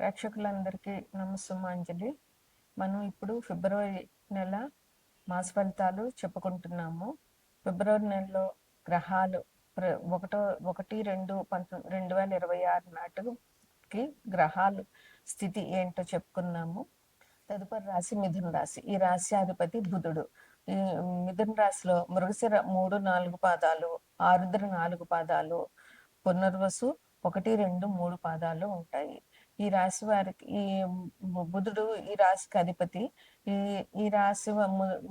ప్రేక్షకులందరికీ నమస్సుమాంజలి. మనం ఇప్పుడు ఫిబ్రవరి నెల మాస ఫలితాలు చెప్పుకుంటున్నాము. ఫిబ్రవరి నెలలో గ్రహాలు ఒకటో 1-2-2026 నాటికి గ్రహాలు స్థితి ఏంటో చెప్పుకున్నాము. తదుపరి రాశి మిథున రాశి. ఈ రాశి అధిపతి బుధుడు. ఈ మిథున రాశిలో మృగశిర 3-4 పాదాలు, ఆరుద్ర 4 పాదాలు, పునర్వసు 1-2-3 పాదాలు ఉంటాయి. ఈ రాశి వారికి బుధుడు ఈ రాశికి అధిపతి. ఈ ఈ రాశి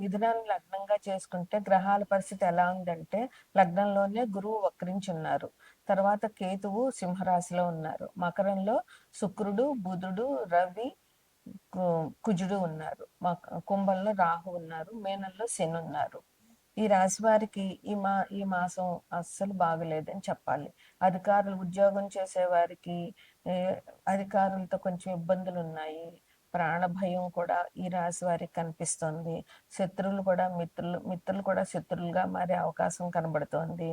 మిథునాన్ని లగ్నంగా చేసుకుంటే గ్రహాల పరిస్థితి ఎలా ఉందంటే, లగ్నంలోనే గురువు వక్రించి ఉన్నారు. తర్వాత కేతువు సింహరాశిలో ఉన్నారు. మకరంలో శుక్రుడు, బుధుడు, రవి, కుజుడు ఉన్నారు. కుంభంలో రాహు ఉన్నారు. మీనంలో శని ఉన్నారు. ఈ రాశి వారికి ఈ మాసం అస్సలు బాగలేదని చెప్పాలి. ఉద్యోగం చేసే వారికి అధికారులతో కొంచెం ఇబ్బందులు ఉన్నాయి. ప్రాణ భయం కూడా ఈ రాశి వారికి కనిపిస్తుంది. శత్రువులు కూడా మిత్రులు కూడా శత్రువులుగా మారే అవకాశం కనబడుతోంది.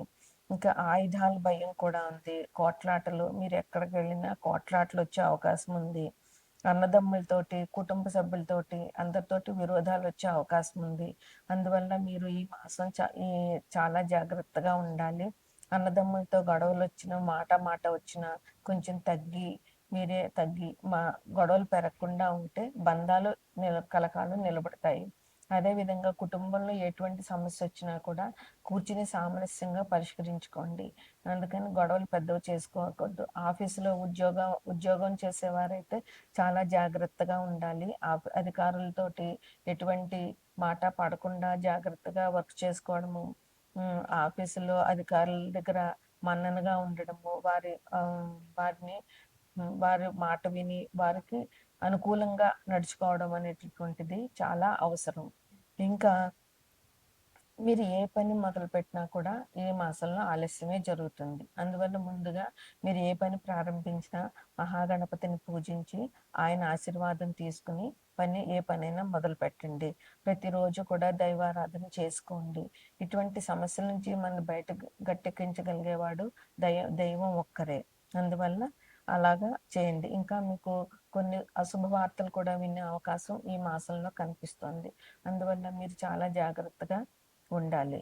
ఇంకా ఆయుధాల భయం కూడా ఉంది. కోట్లాటలు, మీరు ఎక్కడికి వెళ్ళినా కోట్లాటలు వచ్చే అవకాశం ఉంది. అన్నదమ్ములతోటి, కుటుంబ సభ్యులతోటి, అందరితోటి విరోధాలు వచ్చే అవకాశం ఉంది. అందువల్ల మీరు ఈ మాసం చాలా జాగ్రత్తగా ఉండాలి. అన్నదమ్ములతో గొడవలు వచ్చినా, మాట వచ్చినా కొంచెం మీరే తగ్గి గొడవలు పెరగకుండా ఉంటే బంధాలు కలకాలం నిలబడతాయి. అదేవిధంగా కుటుంబంలో ఎటువంటి సమస్య వచ్చినా కూడా కూర్చుని సామరస్యంగా పరిష్కరించుకోండి. అందుకని గొడవలు పెద్దవి చేసుకోకూడదు. ఆఫీసులో ఉద్యోగం చేసేవారైతే చాలా జాగ్రత్తగా ఉండాలి. అధికారులతోటి ఎటువంటి మాట పడకుండా జాగ్రత్తగా వర్క్ చేసుకోవడము, ఆఫీసులో అధికారుల దగ్గర మన్ననగా ఉండడము, వారి మాట విని వారికి అనుకూలంగా నడుచుకోవడం అనేటటువంటిది చాలా అవసరం. ఇంకా మీరు ఏ పని మొదలుపెట్టినా కూడా ఈ మాసంలో ఆలస్యమే జరుగుతుంది. అందువల్ల ముందుగా మీరు ఏ పని ప్రారంభించినా మహాగణపతిని పూజించి ఆయన ఆశీర్వాదం తీసుకుని ఏ పనైనా మొదలు పెట్టండి. ప్రతిరోజు కూడా దైవారాధన చేసుకోండి. ఇటువంటి సమస్యల నుంచి మనం బయట గట్టెక్కించగలిగేవాడు దైవం ఒక్కరే. అందువల్ల అలాగా చేయండి. ఇంకా మీకు కొన్ని అశుభ వార్తలు కూడా వినే అవకాశం ఈ మాసంలో కనిపిస్తుంది. అందువల్ల మీరు చాలా జాగ్రత్తగా ఉండాలి.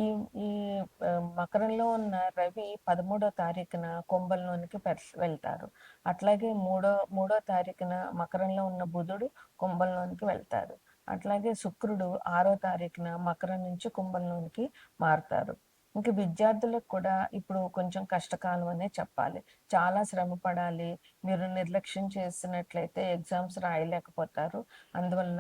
ఈ ఈ మకరంలో ఉన్న రవి 13వ తారీఖున కుంభంలోనికి వెళ్తారు. అట్లాగే మూడో తారీఖున మకరంలో ఉన్న బుధుడు కుంభంలోనికి వెళ్తారు. అట్లాగే శుక్రుడు 6వ తారీఖున మకరం నుంచి కుంభంలోనికి మారుతారు. ఇంకా విద్యార్థులకు కూడా ఇప్పుడు కొంచెం కష్టకాలం అనే చెప్పాలి. చాలా శ్రమ పడాలి. మీరు నిర్లక్ష్యం చేసినట్లయితే ఎగ్జామ్స్ రాయలేకపోతారు. అందువల్ల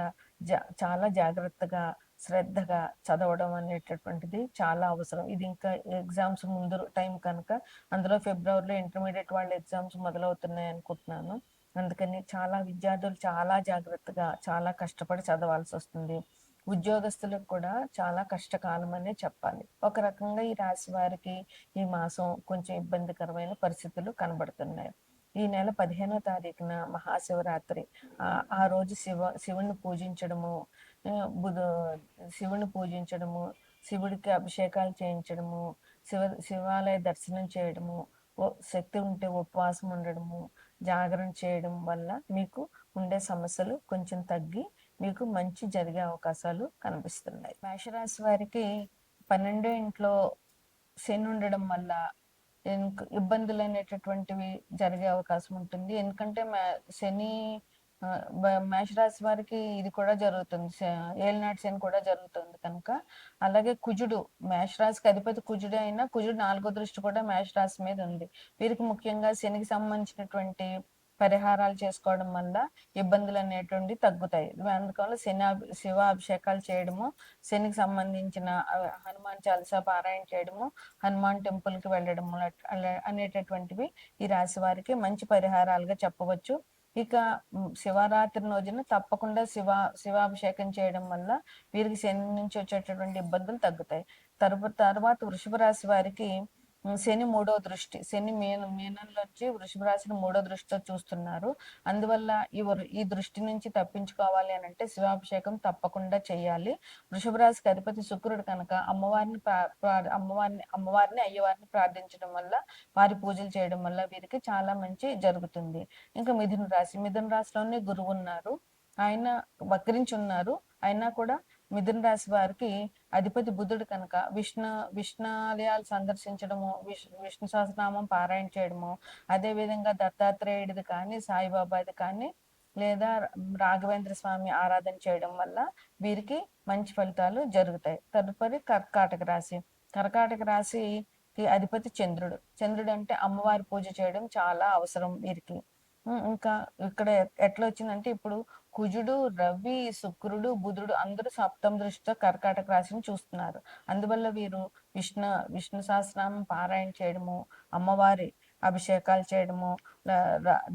చాలా జాగ్రత్తగా, శ్రద్ధగా చదవడం అనేటటువంటిది చాలా అవసరం. ఇది ఇంకా ఎగ్జామ్స్ ముందు టైం కనుక, అందులో ఫిబ్రవరిలో ఇంటర్మీడియట్ వాళ్ళ ఎగ్జామ్స్ మొదలవుతున్నాయి అనుకుంటున్నాను. అందుకని విద్యార్థులు చాలా జాగ్రత్తగా, చాలా కష్టపడి చదవాల్సి వస్తుంది. ఉద్యోగస్తులకు కూడా చాలా కష్టకాలం అనే చెప్పాలి. ఒక రకంగా ఈ రాశి వారికి ఈ మాసం కొంచెం ఇబ్బందికరమైన పరిస్థితులు కనబడుతున్నాయి. ఈ నెల 15వ తారీఖున మహాశివరాత్రి. ఆ రోజు శివుని పూజించడము, శివుని పూజించడము, శివుడికి అభిషేకాలు చేయించడము, శివాలయ దర్శనం చేయడము, శక్తి ఉంటే ఉపవాసం ఉండడము, జాగరణ చేయడం వల్ల మీకు ఉండే సమస్యలు కొంచెం తగ్గి మీకు మంచి జరిగే అవకాశాలు కనిపిస్తున్నాయి. మేషరాశి వారికి 12వ ఇంట్లో శని ఉండడం వల్ల ఇబ్బందులు అనేటటువంటివి జరిగే అవకాశం ఉంటుంది. ఎందుకంటే శని మేషరాశి వారికి ఇది కూడా జరుగుతుంది, ఏలినాటి శని కూడా జరుగుతుంది కనుక. అలాగే కుజుడు, మేషరాశికి అధిపతి కుజుడు అయినా కుజుడు 4వ దృష్టి కూడా మేషరాశి మీద ఉంది. వీరికి ముఖ్యంగా శనికి సంబంధించినటువంటి పరిహారాలు చేసుకోవడం వల్ల ఇబ్బందులు అనేటువంటి తగ్గుతాయి. అందువల్ల శివాభిషేకాలు చేయడము, శనికి సంబంధించిన హనుమాన్ చాలీసా పారాయణ చేయడము, హనుమాన్ టెంపుల్ కి వెళ్ళడము అనేటటువంటివి ఈ రాశి వారికి మంచి పరిహారాలుగా చెప్పవచ్చు. ఇక శివరాత్రి రోజున తప్పకుండా శివాభిషేకం చేయడం వల్ల వీరికి శని నుంచి వచ్చేటటువంటి ఇబ్బందులు తగ్గుతాయి. తర్వాత వృషభ రాశి వారికి శని మూడో దృష్టి. శని మీనంలోంచి వృషభ రాశిని మూడో దృష్టితో చూస్తున్నారు. అందువల్ల ఈ దృష్టి నుంచి తప్పించుకోవాలి అనంటే శివాభిషేకం తప్పకుండా చేయాలి. వృషభ రాశికి అధిపతి శుక్రుడు కనుక అమ్మవారిని అమ్మవారిని, అయ్యవారిని ప్రార్థించడం వల్ల, వారి పూజలు చేయడం వల్ల వీరికి చాలా మంచి జరుగుతుంది. ఇంకా మిథున రాశి. మిథున రాశిలోనే గురువున్నారు. ఆయన వక్రించి ఉన్నారు. అయినా కూడా మిథున రాశి వారికి అధిపతి బుధుడు కనుక విష్ణాలయాలు సందర్శించడము, విష్ణు సహస్రనామం పారాయణ చేయడము, అదే విధంగా దత్తాత్రేయుడిది కానీ, సాయిబాబాది కానీ, లేదా రాఘవేంద్ర స్వామి ఆరాధన చేయడం వల్ల వీరికి మంచి ఫలితాలు జరుగుతాయి. తదుపరి కర్కాటక రాశి. కర్కాటక రాశికి అధిపతి చంద్రుడు. చంద్రుడు అంటే అమ్మవారి పూజ చేయడం చాలా అవసరం వీరికి. ఇంకా ఇక్కడ ఎట్లా వచ్చిందంటే ఇప్పుడు కుజుడు, రవి, శుక్రుడు, బుధుడు అందరూ సప్తమ దృష్టితో కర్కాటక రాశిని చూస్తున్నారు. అందువల్ల వీరు విష్ణు సహస్రనామం పారాయణ చేయడము, అమ్మవారి అభిషేకాలు చేయడము,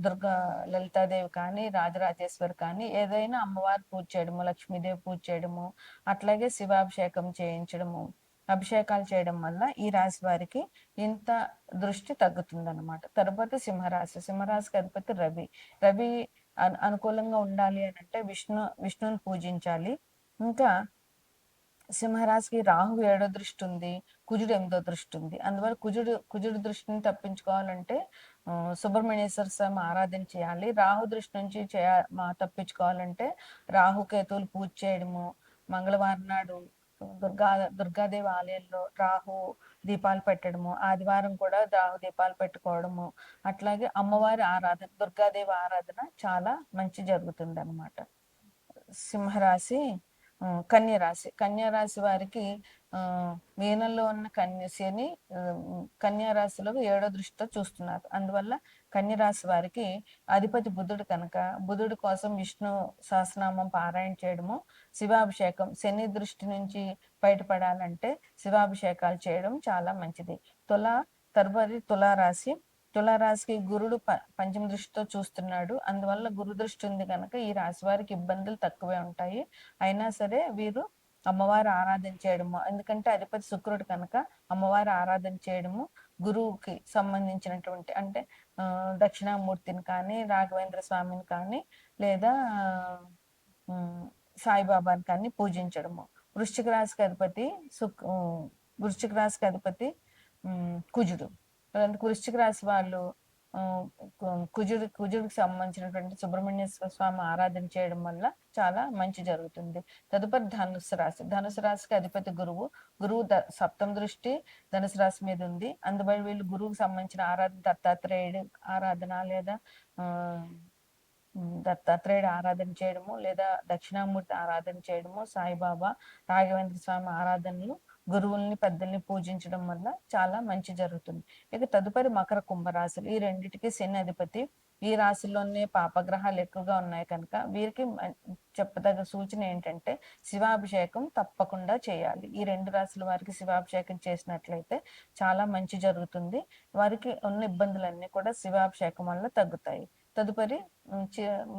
దుర్గా లలితాదేవి కానీ, రాజరాజేశ్వరి కానీ ఏదైనా అమ్మవారి పూజ చేయడము, లక్ష్మీదేవి పూజ చేయడము, అట్లాగే శివాభిషేకం చేయించడము, అభిషేకాలు చేయడం వల్ల ఈ రాశి వారికి ఇంత దృష్టి తగ్గుతుందన్నమాట. తర్వాత సింహరాశి. సింహరాశికి అధిపతి రవి. రవి అనుకూలంగా ఉండాలి అని అంటే విష్ణుని పూజించాలి. ఇంకా సింహరాశికి రాహు 7వ దృష్టి ఉంది, కుజుడు 8వ దృష్టి ఉంది. అందువల్ల కుజుడు దృష్టిని తప్పించుకోవాలంటే సుబ్రహ్మణ్యేశ్వర స్వామి ఆరాధన చేయాలి. రాహు దృష్టి నుంచి తప్పించుకోవాలంటే రాహుకేతువులు పూజ చేయడము, మంగళవారం నాడు దుర్గాదేవి ఆలయంలో రాహు దీపాలు పెట్టడము, ఆదివారం కూడా రాహు దీపాలు పెట్టుకోవడము, అట్లాగే అమ్మవారి ఆరాధన, దుర్గాదేవి ఆరాధన చాలా మంచి జరుగుతుంది అనమాట. సింహరాశి. కన్యరాశి. కన్యరాశి వారికి మీనంలో ఉన్న శని కన్యారాశిలో 7వ దృష్టితో చూస్తున్నారు. అందువల్ల కన్యరాశి వారికి అధిపతి బుధుడు కనుక బుధుడు కోసం విష్ణు సహస్రనామం పారాయణ చేయడము, శివాభిషేకం, శని దృష్టి నుంచి బయటపడాలంటే శివాభిషేకాలు చేయడం చాలా మంచిది. తదుపరి తులారాశి. తులారాశికి గురుడు పంచమ దృష్టితో చూస్తున్నాడు. అందువల్ల గురు దృష్టి ఉంది కనుక ఈ రాశి వారికి ఇబ్బందులు తక్కువే ఉంటాయి. అయినా సరే వీరు అమ్మవారి ఆరాధన చేయడము, ఎందుకంటే అధిపతి శుక్రుడు కనుక అమ్మవారి ఆరాధన చేయడము, గురువుకి సంబంధించినటువంటి అంటే దక్షిణామూర్తిని కానీ, రాఘవేంద్ర స్వామిని కానీ, లేదా సాయిబాబాని కానీ పూజించడము. వృశ్చిక రాశికి అధిపతి వృశ్చిక రాశికి అధిపతి కుజుడు. వృశ్చిక రాశి వాళ్ళు కుజుడికి సంబంధించినటువంటి సుబ్రహ్మణ్యేశ్వర స్వామి ఆరాధన చేయడం వల్ల చాలా మంచి జరుగుతుంది. తదుపరి ధనుసు రాశి. ధనుసు రాశికి అధిపతి గురువు సప్తమ దృష్టి ధనుసు రాశి మీద ఉంది. అందువల్ల వీళ్ళు గురువుకి సంబంధించిన ఆరాధన, దత్తాత్రేయుడు ఆరాధన, లేదా దత్తాత్రేయుడు ఆరాధన చేయడము, లేదా దక్షిణామూర్తి ఆరాధన చేయడము, సాయిబాబా, రాఘవేంద్ర స్వామి ఆరాధనలు, గురువుల్ని పెద్దల్ని పూజించడం వల్ల చాలా మంచి జరుగుతుంది. ఇక తదుపరి మకర కుంభరాశులు. ఈ రెండింటికి శని అధిపతి. ఈ రాశిలోనే పాపగ్రహాలు ఎక్కువగా ఉన్నాయి కనుక వీరికి చెప్పదగ్గ సూచన ఏంటంటే శివాభిషేకం తప్పకుండా చేయాలి. ఈ రెండు రాశుల వారికి శివాభిషేకం చేసినట్లయితే చాలా మంచి జరుగుతుంది. వారికి ఉన్న ఇబ్బందులన్నీ కూడా శివాభిషేకం వల్ల తగ్గుతాయి. తదుపరి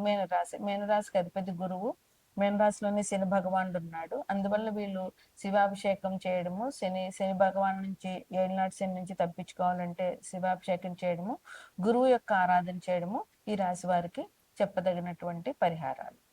మీనరాశి. మీనరాశికి అధిపతి గురువు. మీనరాశిలోనే శని భగవానుడు ఉన్నాడు. అందువల్ల వీళ్ళు శివాభిషేకం చేయడము, శని భగవాన్ నుంచి, ఏలినాటి శని నుంచి తప్పించుకోవాలంటే శివాభిషేకం చేయడము, గురువు యొక్క ఆరాధన చేయడము ఈ రాశి వారికి చెప్పదగినటువంటి పరిహారాలు.